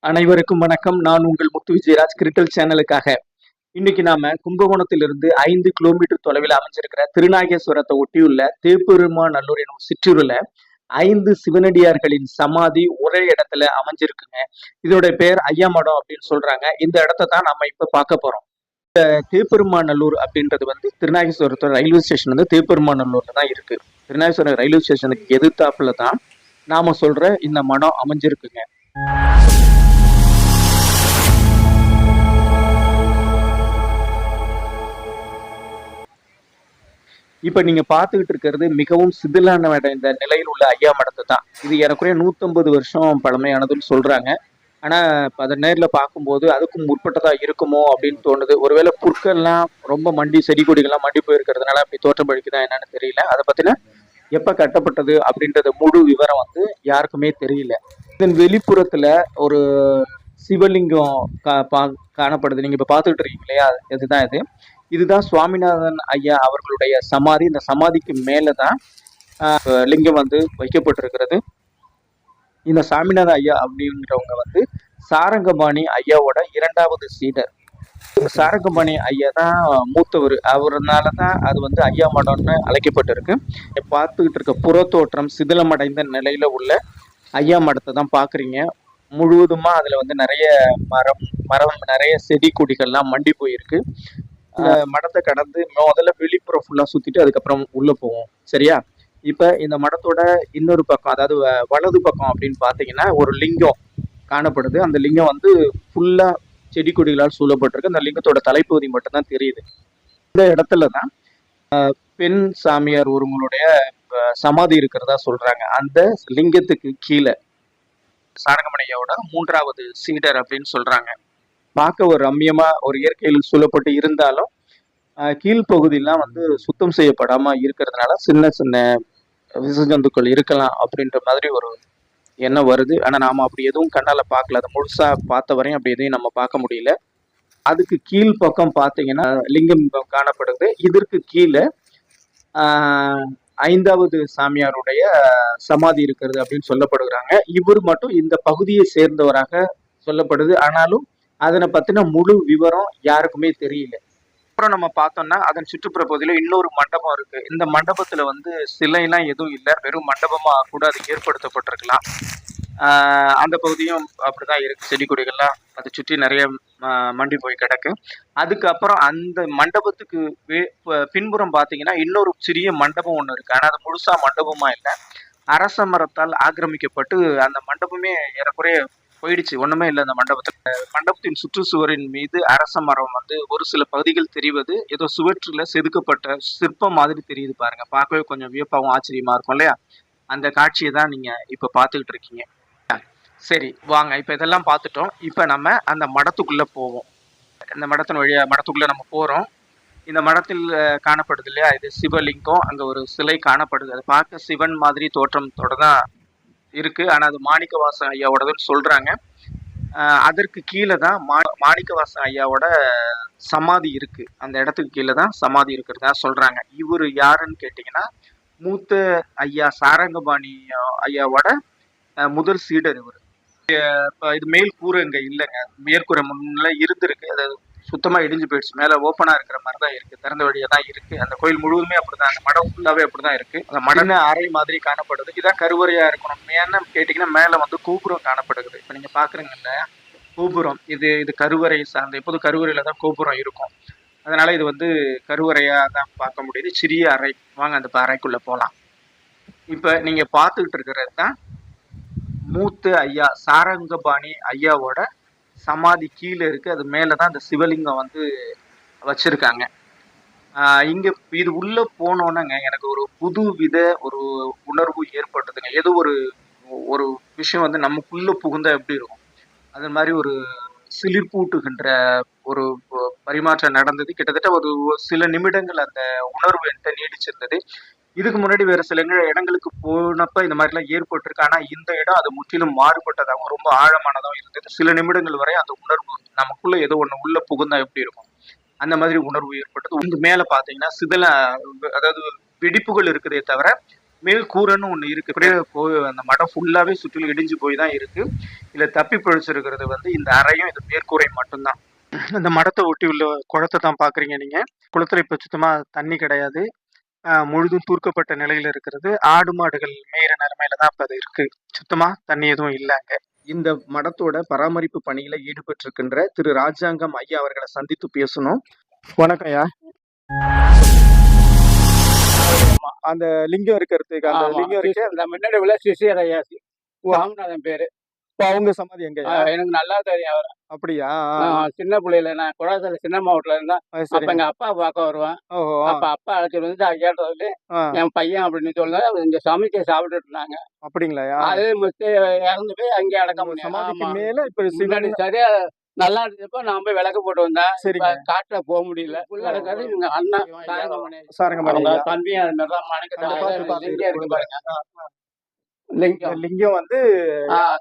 அனைவருக்கும் வணக்கம். நான் உங்கள் முத்து விஜயராஜ் கிரிட்டல் சேனலுக்காக. இன்னைக்கு நாம கும்பகோணத்திலிருந்து 5 கிலோமீட்டர் தொலைவில் அமைஞ்சிருக்கிற திருநாகேஸ்வரத்தை ஒட்டியுள்ள தேப்பெருமாநல்லூர் எனும் சிற்றூர்ல 5 சிவனடியார்களின் சமாதி ஒரே இடத்துல அமைஞ்சிருக்குங்க. இதோட பேர் ஐயா மடம் அப்படின்னு சொல்றாங்க. இந்த இடத்த தான் நம்ம இப்ப பார்க்க போறோம். இந்த தேப்பெருமாநல்லூர் அப்படின்றது திருநாகேஸ்வரத்தோட ரயில்வே ஸ்டேஷன் தேப்பெருமாநல்லூர்ல தான் இருக்கு. திருநாகேஸ்வரம் ரயில்வே ஸ்டேஷனுக்கு எதிர்த்தாப்புல தான் நாம சொல்ற இந்த மடம் அமைஞ்சிருக்குங்க. இப்ப நீங்க பாத்துக்கிட்டு இருக்கிறது மிகவும் சிதிலான இந்த நிலையில் உள்ள ஐயா மடத்தை தான். இது ஏறக்குறைய 150 வருஷம் பழமையானதுன்னு சொல்றாங்க. ஆனா இப்ப அதை நேர்ல பார்க்கும்போது அதுக்கும் முற்பட்டதா இருக்குமோ அப்படின்னு தோணுது. ஒருவேளை புற்கள்லாம் ரொம்ப மண்டி, செடி கொடிகள்லாம் மண்டி போயிருக்கிறதுனால அப்படி தோற்றமளிக்குதா என்னன்னு தெரியல. அதை பத்தின எப்ப கட்டப்பட்டது அப்படின்றது முழு விவரம் யாருக்குமே தெரியல. இதன் வெளிப்புறத்துல ஒரு சிவலிங்கம் காணப்படுது. நீங்க இப்ப பாத்துக்கிட்டு இருக்கீங்க இல்லையா, இதுதான் இதுதான் சுவாமிநாதன் ஐயா அவர்களுடைய சமாதி. இந்த சமாதிக்கு மேலதான் லிங்கம் வைக்கப்பட்டிருக்கிறது. இந்த சாமிநாத ஐயா அப்படிங்கிறவங்க சாரங்கபாணி ஐயாவோட 2வது சீடர். சாரங்கபாணி ஐயா தான் மூத்தவர். அவர்னாலதான் அது ஐயா மடம்னு அழைக்கப்பட்டிருக்கு. பார்த்துக்கிட்டு இருக்க புறத்தோற்றம் சிதிலமடைந்த நிலையில உள்ள ஐயா மடத்தை தான் பாக்குறீங்க. முழுவதுமா அதுல நிறைய மரம் நிறைய செடி கொடிகள்லாம் மண்டி போயிருக்கு. இந்த மடத்தை கடந்து முதல்ல வெளிப்புறம் ஃபுல்லா சுத்திட்டு அதுக்கப்புறம் உள்ள போவோம். சரியா? இப்ப இந்த மடத்தோட இன்னொரு பக்கம், அதாவது வலது பக்கம் அப்படின்னு பாத்தீங்கன்னா ஒரு லிங்கம் காணப்படுது. அந்த லிங்கம் ஃபுல்லா செடி கொடிகளால் சூழப்பட்டிருக்கு. அந்த லிங்கத்தோட தலைப்பகுதி மட்டும்தான் தெரியுது. இந்த இடத்துலதான் பெண் சாமியார் ஒருவங்களுடைய சமாதி இருக்கிறதா சொல்றாங்க. அந்த லிங்கத்துக்கு கீழே சாரங்கமணியாவோட 3வது சீடர் அப்படின்னு சொல்றாங்க. பார்க்க ஒரு ரம்யமா ஒரு இயற்கையில் சூழப்பட்டு இருந்தாலும் கீழ்ப்பகுதியெல்லாம் சுத்தம் செய்யப்படாம இருக்கிறதுனால சின்ன சின்ன விசஜந்துக்கள் இருக்கலாம் அப்படின்ற மாதிரி ஒரு எண்ணம் வருது. ஆனா நாம அப்படி எதுவும் கண்ணால பார்க்கல. அதை முழுசா பார்த்த வரையும் அப்படி எதையும் நம்ம பார்க்க முடியல. அதுக்கு கீழ் பக்கம் பார்த்தீங்கன்னா லிங்கம் காணப்படுது. இதற்கு கீழே 5வது சாமியாருடைய சமாதி இருக்கிறது அப்படின்னு சொல்லப்படுகிறாங்க. இவர் மட்டும் இந்த பகுதியை சேர்ந்தவராக சொல்லப்படுது. ஆனாலும் அதனை பத்தின முழு விவரம் யாருக்குமே தெரியல. அப்புறம் நம்ம பார்த்தோம்னா அதன் சுற்றுப்புற பகுதியில இன்னொரு மண்டபம் இருக்கு. இந்த மண்டபத்துல சிலைலாம் எதுவும் இல்லை, வெறும் மண்டபமா கூட அது ஏற்படுத்தப்பட்டிருக்கலாம். அந்த பகுதியும் அப்படிதான் இருக்கு. செடி கொடிகள்லாம் அதை சுற்றி நிறைய மண்டி போய் கிடக்கு. அதுக்கப்புறம் அந்த மண்டபத்துக்கு பின்புறம் பார்த்தீங்கன்னா இன்னொரு சிறிய மண்டபம் ஒன்று இருக்கு. ஆனா அது முழுசா மண்டபமா இல்லை, அரச மரத்தால் ஆக்கிரமிக்கப்பட்டு அந்த மண்டபமே ஏறக்குறைய போயிடுச்சு. ஒண்ணுமே இல்லை அந்த மண்டபத்தின் சுற்றுச்சுவரின் மீது அரச மரம் ஒரு சில பகுதிகள் தெரிவது ஏதோ சுவற்றில செதுக்கப்பட்ட சிற்பம் மாதிரி தெரியுது. பாருங்க, பார்க்கவே கொஞ்சம் வியப்பாகவும் ஆச்சரியமா இருக்கும் இல்லையா? அந்த காட்சியை தான் நீங்க இப்ப பாத்துக்கிட்டு இருக்கீங்க. சரி, வாங்க இப்ப இதெல்லாம் பார்த்துட்டோம். இப்ப நம்ம அந்த மடத்துக்குள்ள போவோம். இந்த மடத்தின் வழியா மடத்துக்குள்ள நம்ம போறோம். இந்த மடத்தில் காணப்படுது இல்லையா, இது சிவலிங்கம். அங்க ஒரு சிலை காணப்படுது. அது பார்க்க சிவன் மாதிரி தோற்றத்தோட தான் இருக்கு. ஆனா அது மாணிக்கவாசன் ஐயாவோடதுன்னு சொல்றாங்க. அதற்கு கீழே தான் மாணிக்கவாசன் ஐயாவோட சமாதி இருக்கு. அந்த இடத்துக்கு கீழே தான் சமாதி இருக்கிறதா சொல்றாங்க. இவரு யாருன்னு கேட்டீங்கன்னா மூத்த ஐயா சாரங்கபாணி ஐயாவோட முதல் சீடர் இவர். இது மேல் கூரை இங்க இல்லைங்க. மேற்கூரை முன்ன இருந்திருக்கு, அது சுத்தமா இடிஞ்சு போயிடுச்சு. மேல ஓப்பனா இருக்கிற மாதிரி தான் இருக்கு, திறந்த வழியா தான் இருக்கு. அந்த கோயில் முழுவதுமே அப்படிதான், அந்த மடம் ஃபுல்லாவே அப்படிதான் இருக்கு. அந்த மடன அறை மாதிரி காணப்படுது. இதான் கருவறையா இருக்கணும். ஏன்னு கேட்டீங்கன்னா மேல கோபுரம் காணப்படுது. இப்ப நீங்க பாக்குறீங்கல்ல கோபுரம், இது கருவறை சார்ந்த. எப்போது கருவறையில தான் கோபுரம் இருக்கும். அதனால இது கருவறையா தான் பார்க்க முடியுது. சிறிய அறை. வாங்க அந்த அறைக்குள்ள போலாம். இப்ப நீங்க பாத்துக்கிட்டு இருக்கிறது தான் மூத்த ஐயா சாரங்கபாணி ஐயாவோட சமாதி கீழே இருக்கு. அது மேலதான் அந்த சிவலிங்கம் வச்சிருக்காங்க. இங்க இது உள்ள போனோன்னங்க எனக்கு ஒரு புது வித ஒரு உணர்வு ஏற்பட்டதுங்க. ஏதோ ஒரு விஷயம் நமக்குள்ள புகுந்தா எப்படி இருக்கும், அது மாதிரி ஒரு சிலிர்ப்பூட்டுகின்ற ஒரு பரிமாற்றம் நடந்தது. கிட்டத்தட்ட ஒரு சில நிமிடங்கள் அந்த உணர்வு என்கிட்ட நீடிச்சிருந்தது. இதுக்கு முன்னாடி வேற சில இடங்களுக்கு போனப்ப இந்த மாதிரி எல்லாம் ஏற்பட்டிருக்கு. ஆனா இந்த இடம் அது முற்றிலும் மாறுபட்டதாகவும் ரொம்ப ஆழமானதாகவும் இருந்தது. சில நிமிடங்கள் வரை அந்த உணர்வு நமக்குள்ள ஏதோ ஒண்ணு உள்ள புகுந்தா எப்படி இருக்கும் அந்த மாதிரி உணர்வு ஏற்பட்டது. உங்க மேல பாத்தீங்கன்னா அதாவது வெடிப்புகள் இருக்குதே தவிர மேல்கூரைன்னு ஒண்ணு இருக்கு. அப்படியே அந்த மடம் ஃபுல்லாவே சுற்றிலும் இடிஞ்சு போய் தான் இருக்கு. இதுல தப்பி பிழைச்சிருக்கிறது வந்து இந்த அறையும் இந்த மேற்கூரை மட்டும்தான். அந்த மடத்தை ஒட்டி உள்ள குளத்தை தான் பாக்குறீங்க நீங்க. குளத்துல இப்ப சுத்தமா தண்ணி கிடையாது. முழுதும் தூர்க்கப்பட்ட நிலையில இருக்கிறது. ஆடு மாடுகள் மேயிற நிலைமையில தான் இப்ப அது இருக்கு. சுத்தமா தண்ணி எதுவும் இல்ல அங்க. இந்த மடத்தோட பராமரிப்பு பணியில ஈடுபட்டிருக்கின்ற திரு ராஜாங்கம் ஐயா அவர்களை சந்தித்து பேசணும். வணக்கம் ஐயா. அந்த லிங்கம் இருக்கிறதுக்கு அந்த லிங்கம் இருக்கு. அந்த முன்னாடி உள்ள சிசியர் ஐயா சுவாமிநாதன் பேரு. இப்போ அவங்க சமாதி எங்க? எனக்கு நல்லா தெரியும் அவர். அப்படியா? சின்ன பிள்ளையில நான் குழந்தை சின்ன மாவட்டத்துல இருந்தா அப்ப எங்க அப்பா பார்க்க வருவேன். அப்ப அப்பா அழைச்சிட்டு வந்து கேட்ட சொல்லி என் பையன் அப்படின்னு சொல்லி இந்த சமைக்க சாப்பிட்டுட்டு இருந்தாங்க. அப்படிங்களா? அதே முத்து இறந்து போய் அங்கே அடக்கம் சமாதிக்கு மேல இப்ப முன்னாடி சரியா நல்லா இருந்தப்ப நான் போய் விளக்கு போட்டு வந்தேன். சரி, காட்டுல போக முடியல. உள்ள இருக்கிறது இவங்க அண்ணன் சாரங்கமணி தம்பியும் அது மாதிரிதான் மணிக்கு இருக்கு பாருங்க. லிங்கம் வந்து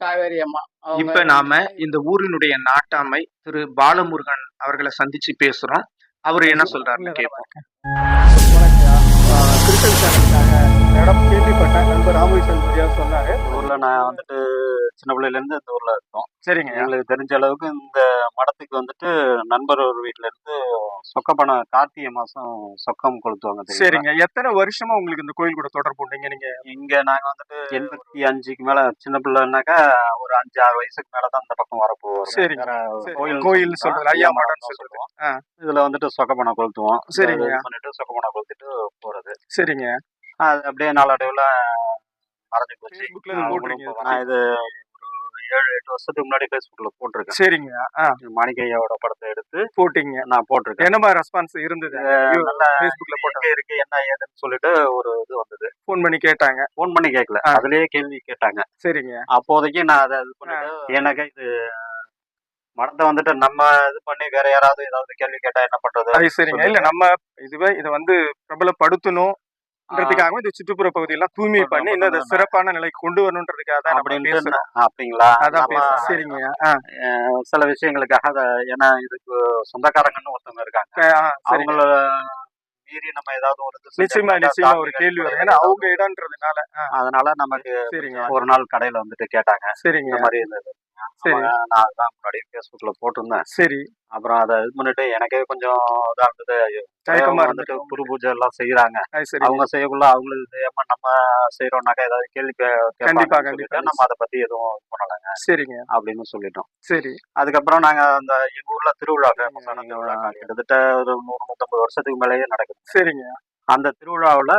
காவேரி அம்மா. இப்ப நாம இந்த ஊரினுடைய நாட்டாமை திரு பாலமுருகன் அவர்களை சந்திச்சு பேசுறோம். அவரு என்ன சொல்றாருன்னு கேட்போம். இடம் கேள்விப்பட்டேன். நண்பர் ராமகிருஷ்ணன் சொன்னாரு. ஊர்ல நான் வந்துட்டு சின்ன பிள்ளையில இருந்து இந்த ஊர்ல இருக்கோம். சரிங்க. எங்களுக்கு தெரிஞ்ச அளவுக்கு இந்த மடத்துக்கு வந்துட்டு நண்பர் ஒரு வீட்டுல இருந்து சொக்கப்பணம் கார்த்திகை மாசம் சொக்கம் கொளுத்துவாங்க. சரிங்க. எத்தனை வருஷமா உங்களுக்கு இந்த கோயில் கூட தொடர்பு உண்டுங்க? நீங்க இங்க நாங்க வந்துட்டு 85க்கு மேல சின்ன பிள்ளைனாக்கா ஒரு 5-6 வயசுக்கு மேலதான் இந்த பக்கம் வரப்போவோம். சரிங்க. கோயில் சொல்றது ஐயா மடம் சொல்லுவோம். இதுல வந்துட்டு சொக்கப்பணம் கொளுத்துவோம். சரிங்க. பண்ணிட்டு சொக்கப்பணம் கொளுத்திட்டு போறது. சரிங்க. அது அப்படியே நாளடைவுல மறைஞ்சு போச்சு. நான் இது 7-8 வருஷத்துக்கு முன்னாடி Facebookல போட்டிருக்கேன். சரிங்க. மாணிக்கையாவோட படத்தை எடுத்து போட்டீங்க. நான் போட்டிருக்கேன். என்ன மாதிரி ரெஸ்பான்ஸ் இருந்தது? நல்லா Facebookல போட்டே இருக்கு, என்ன ஏதுன்னு சொல்லிட்டு ஒரு இது வந்தது. போன் பண்ணி கேட்டாங்க. போன் பண்ணி கேட்கல, அதுலயே கேள்வி கேட்டாங்க. சரிங்க. அப்போதைக்கு நான் அதை இது பண்ணிட்டு எனக்கு இது மடத்தை வந்துட்டு நம்ம இது பண்ணி வேற யாராவது ஏதாவது கேள்வி கேட்டா என்ன பண்றது? சரிங்க. இல்ல நம்ம இதை வந்து பிரபலப்படுத்தணும் ன்றதுக்காக இந்த சுற்றுப்புற பகுதியெல்லாம் தூய்மை பண்ணி இன்னும் சிறப்பான நிலைக்கு கொண்டு வரணுன்றதுக்காக தான் அப்படிங்களா? சரிங்க. சில விஷயங்களுக்காக ஏன்னா இதுக்கு சொந்தக்காரங்கன்னு ஒருத்தவங்க இருக்காங்க. அவங்கள மீறி நம்ம ஏதாவது ஒரு நிச்சயமா ஒரு கேள்வி வரும். ஏன்னா அவங்க இடம்ன்றதுனால அதனால நமக்கு ஒரு நாள் கடையில வந்துட்டு கேட்டாங்க. சரிங்க. இந்த மாதிரி நான் அதுதான் முன்னாடி Facebookல போட்டிருந்தேன். சரி. அப்புறம் அதை இது பண்ணிட்டு எனக்கே கொஞ்சம் இதா இருந்தது. வந்துட்டு குரு பூஜை எல்லாம் செய்யறாங்க. அவங்க செய்யக்குள்ள அவங்களுக்கு செய்யாம நம்ம செய்யறோம்னாக்கா ஏதாவது கேள்வி கேட்பாங்க. நம்ம அதை பத்தி எதுவும் பண்ணலாங்க. சரிங்க அப்படின்னு சொல்லிட்டோம். சரி. அதுக்கப்புறம் நாங்க அந்த எங்க ஊர்ல திருவிழா கிட்டத்தட்ட ஒரு 100-150 வருஷத்துக்கு மேலேயே நடக்குது. சரிங்க. அந்த திருவிழாவுல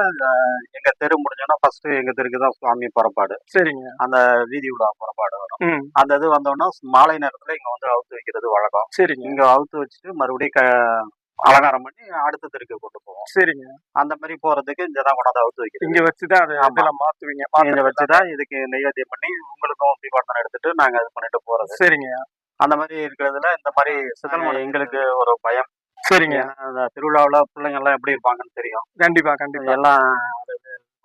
எங்க தெரு முடிஞ்சோன்னா ஃபர்ஸ்ட் எங்க தெருக்கு தான் சுவாமி புறப்பாடு. சரிங்க. அந்த வீதி விழா புறப்பாடு வரும். அந்த இது வந்தோம்னா மாலை நேரத்துல இங்க வந்து அவுத்து வைக்கிறது வழக்கம். சரிங்க. இங்க அவுத்து வச்சுட்டு மறுபடியும் அலங்காரம் பண்ணி அடுத்த தெருக்கு கொண்டு போவோம். சரிங்க. அந்த மாதிரி போறதுக்கு இங்கதான் கொண்டாந்து அவுத்து வைக்கிறது. இங்க வச்சுதான் மாத்துவீங்க. இங்க வச்சுதான் இதுக்கு நெய்வேத்தியம் பண்ணி உங்களுக்கும் தீபாவளி எடுத்துட்டு நாங்க இது பண்ணிட்டு போறது. சரிங்க. அந்த மாதிரி இருக்கிறதுல இந்த மாதிரி எங்களுக்கு ஒரு பயம். சரிங்க. திருவிழாவுல பிள்ளைங்க எல்லாம் எப்படி இருப்பாங்கன்னு தெரியும். கண்டிப்பா எல்லாம்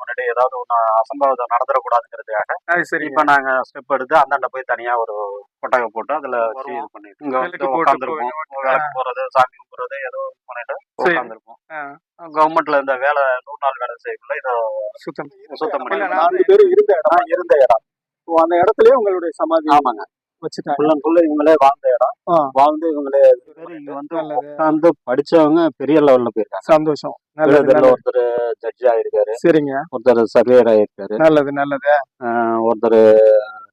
முன்னாடி ஏதாவது ஒண்ணு அசம்பாவிதம் நடந்துடக்கூடாதுங்கிறதுக்காக இப்ப நாங்க ஸ்டெப் எடுத்து அந்தாண்ட போய் தனியா ஒரு கொட்டகை போட்டு அதுல இது பண்ணிட்டு இங்க உட்காந்துருப்போம். வேலைக்கு போறது, சாமி கும்பிடுறது ஏதோ பண்ணிட்டு உட்காந்துருப்போம். கவர்மெண்ட்ல இந்த வேலை 100 நாள் வேலை செய்யக்குள்ள இதை சுத்தம் பண்ணி இருந்த இடம் அந்த இடத்துலயே உங்களுடைய சமாதி. ஆமாங்க. இவங்களே வாழ்ந்த இடம். வாழ்ந்து இவங்களே இங்க வந்து படிச்சவங்க பெரிய லெவல்ல போயிருக்காங்க. சந்தோஷம். ஒருத்தர் ஜட்ஜ் ஆயிருக்காரு. சரிங்க. ஒருத்தர் சர்வேயர் ஆயிருக்காரு. நல்லது. ஒருத்தர்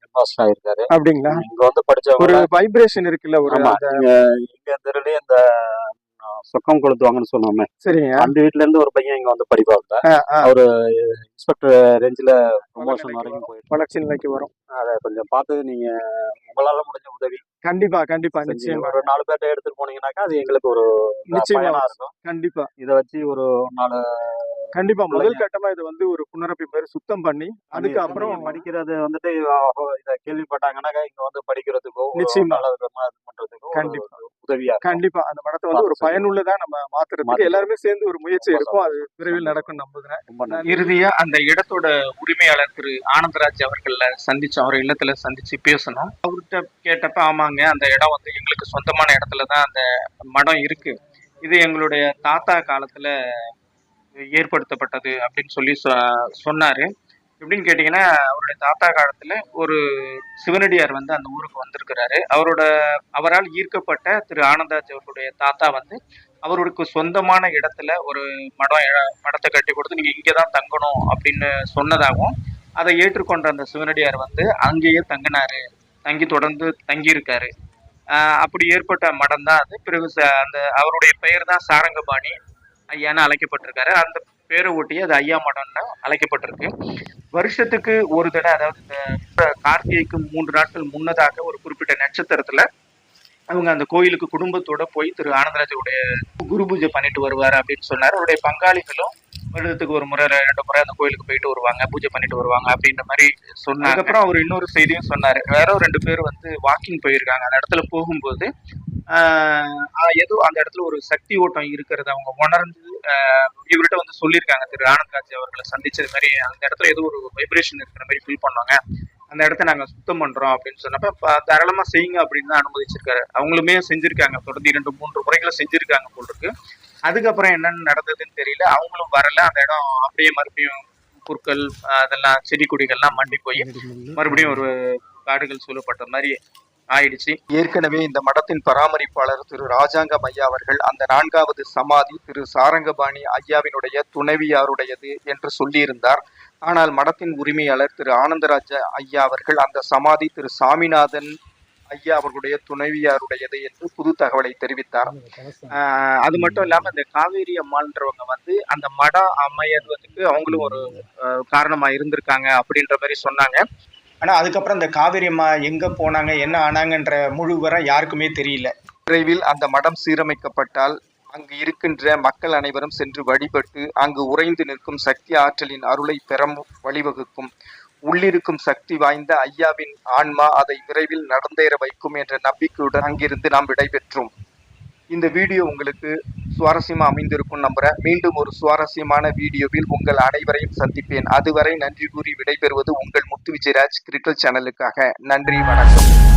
ஹெட்மாஸ்டர் ஆயிருக்காரு. அப்படிங்களா? இங்க வந்து படிச்சவங்க ஒரு வைப்ரேஷன் இருக்குல்ல. ஒரு இங்க தெருலயே இந்த சொக்கம் கொளுத்துவாங்கன்னு சொன்னோமே. சரிங்க. அந்த வீட்டுல இருந்து ஒரு பையன் இங்க வந்து படிப்பாங்க. அவரு இன்ஸ்பெக்டர் ரேஞ்சில ப்ரமோஷன் வரைக்கும் போயிட்டு வளர்ச்சி நிலைக்கு வரும். அதை கொஞ்சம் பார்த்து நீங்க உங்களால முடிஞ்ச உதவி கண்டிப்பா நிச்சயமா ஒரு 4 பேர்ட்ட எடுத்துட்டு போனீங்கன்னாக்கா அது எங்களுக்கு ஒரு நிச்சயமா இருக்கும். கண்டிப்பா இதை வச்சு ஒரு 4 கண்டிப்பா முதல் கட்டமா இது வந்து ஒரு புனரப்பி பேர் சுத்தம் பண்ணி அதுக்கு அப்புறம் படிக்கிறது வந்துட்டு இதை கேள்விப்பட்டாங்கன்னாக்கா இங்க வந்து படிக்கிறதுக்கோ நிச்சயமா பண்றதுக்கோ கண்டிப்பா உதவியா. கண்டிப்பா அந்த மடத்தை வந்து ஒரு பயனுள்ளதா நம்ம மாத்துறதுக்கு எல்லாருமே சேர்ந்து ஒரு முயற்சி இருக்கும். அது விரைவில் நடக்கும் நம்புகிறேன். இறுதியா அந்த இடத்தோட உரிமையாளர் திரு ஆனந்தராஜ் அவர்கள சந்திச்சு அவர் இல்லத்துல சந்திச்சு பேசணும். அவர்கிட்ட கேட்டப்ப ஆமாங்க அந்த இடம் வந்து எங்களுக்கு சொந்தமான இடத்துலதான் அந்த மடம் இருக்கு. இது எங்களுடைய தாத்தா காலத்துல ஏற்படுத்தப்பட்டது அப்படின்னு சொல்லி சொன்னாரு. எப்படின்னு கேட்டீங்கன்னா, அவருடைய தாத்தா காலத்துல ஒரு சிவனடியார் வந்து அந்த ஊருக்கு வந்திருக்கிறாரு. அவரால் ஈர்க்கப்பட்ட திரு ஆனந்தராஜ் அவர்களுடைய தாத்தா வந்து அவருக்கு சொந்தமான இடத்துல ஒரு மடத்தை கட்டி கொடுத்து நீங்க இங்கதான் தங்கணும் அப்படின்னு சொன்னதாகவும், அதை ஏற்றுக்கொண்ட அந்த சிவனடியார் வந்து அங்கேயே தங்கி தொடர்ந்து தங்கியிருக்காரு. அப்படி ஏற்பட்ட மடம் தான் அது. பிறகு அந்த அவருடைய பெயர் தான் சாரங்கபாணி ஐயான்னு அழைக்கப்பட்டிருக்காரு. அந்த பேரை ஒட்டி அது ஐயா மடம்னு அழைக்கப்பட்டிருக்கு. வருஷத்துக்கு ஒரு தடவை, அதாவது இந்த கார்த்திகைக்கு 3 நாட்கள் முன்னதாக ஒரு குறிப்பிட்ட நட்சத்திரத்துல அவங்க அந்த கோயிலுக்கு குடும்பத்தோட போய் திரு ஆனந்தராஜருடைய குரு பூஜை பண்ணிட்டு வருவாரு அப்படின்னு சொன்னாரு. அவருடைய பங்காளிகளும் வருடத்துக்கு ஒரு முறை 2 முறை அந்த கோயிலுக்கு போயிட்டு வருவாங்க, பூஜை பண்ணிட்டு வருவாங்க அப்படின்ற மாதிரி சொன்னாங்க. அதுக்கப்புறம் அவர் இன்னொரு செய்தியும் சொன்னாரு. வேற 2 பேர் வந்து வாக்கிங் போயிருக்காங்க. அந்த இடத்துல போகும்போது ஏதோ அந்த இடத்துல ஒரு சக்தி ஓட்டம் இருக்கிறது அவங்க உணர்ந்து இவர்கிட்ட வந்து சொல்லியிருக்காங்க. திரு ஆனந்தராஜ் அவர்களை சந்திச்சது மாதிரி அந்த இடத்துல ஏதோ ஒரு வைப்ரேஷன் இருக்கிற மாதிரி ஃபீல் பண்ணுவாங்க, அந்த இடத்த நாங்க சுத்தம் பண்றோம் அப்படின்னு சொன்னப்ப தாராளமா செய்யுங்க அப்படின்னு தான் அனுமதிச்சிருக்காரு. அவங்களுமே செஞ்சிருக்காங்க, தொடர்ந்து 2-3 முறைகளை செஞ்சிருக்காங்க போல் இருக்கு. அதுக்கப்புறம் என்னன்னு நடந்ததுன்னு தெரியல. அவங்களும் வரல. அந்த இடம் அப்படியே மறுபடியும் புற்கள் அதெல்லாம் செடி கொடிகள்லாம் மண்டி போய் மறுபடியும் ஒரு காடுகள் சூழப்பட்ட மாதிரி ஆயிடுச்சு. ஏற்கனவே இந்த மடத்தின் பராமரிப்பாளர் திரு ராஜாங்கம் ஐயா அவர்கள் அந்த 4வது சமாதி திரு சாரங்கபாணி ஐயாவினுடைய துணைவியாருடையது என்று சொல்லியிருந்தார். ஆனால் மடத்தின் உரிமையாளர் திரு ஆனந்தராஜ ஐயா அவர்கள் அந்த சமாதி திரு சாமிநாதன் ஐயா அவர்களுடைய துணைவியாருடையது என்று புது தகவலை தெரிவித்தார். அது மட்டும் இல்லாம இந்த காவேரி அம்மான்றவங்க வந்து அந்த மடம் அமையறதுக்கு அவங்களும் ஒரு காரணமா இருந்திருக்காங்க அப்படின்ற மாதிரி சொன்னாங்க. ஆனா அதுக்கப்புறம் இந்த காவேரி அம்மா எங்க போனாங்க, என்ன ஆனாங்கன்ற முழு விவரம் யாருக்குமே தெரியல. விரைவில் அந்த மடம் சீரமைக்கப்பட்டால் அங்கு இருக்கின்ற மக்கள் அனைவரும் சென்று வழிபட்டு அங்கு உறைந்து நிற்கும் சக்தி ஆற்றலின் அருளை பெற வழிவகுக்கும். உள்ளிருக்கும் சக்தி வாய்ந்த ஐயாவின் ஆன்மா அதை விரைவில் நடந்தேற வைக்கும் என்ற நம்பிக்கையுடன் அங்கிருந்து நாம் விடைபெற்றோம். இந்த வீடியோ உங்களுக்கு சுவாரஸ்யமா அமைந்திருக்கும் நம்புறேன். மீண்டும் ஒரு சுவாரஸ்யமான வீடியோவில் உங்கள் அனைவரையும் சந்திப்பேன். அதுவரை நன்றி கூறி விடைபெறுவது உங்கள் முத்து விஜயராஜ் கிரிக்கெட் சேனலுக்காக. நன்றி, வணக்கம்.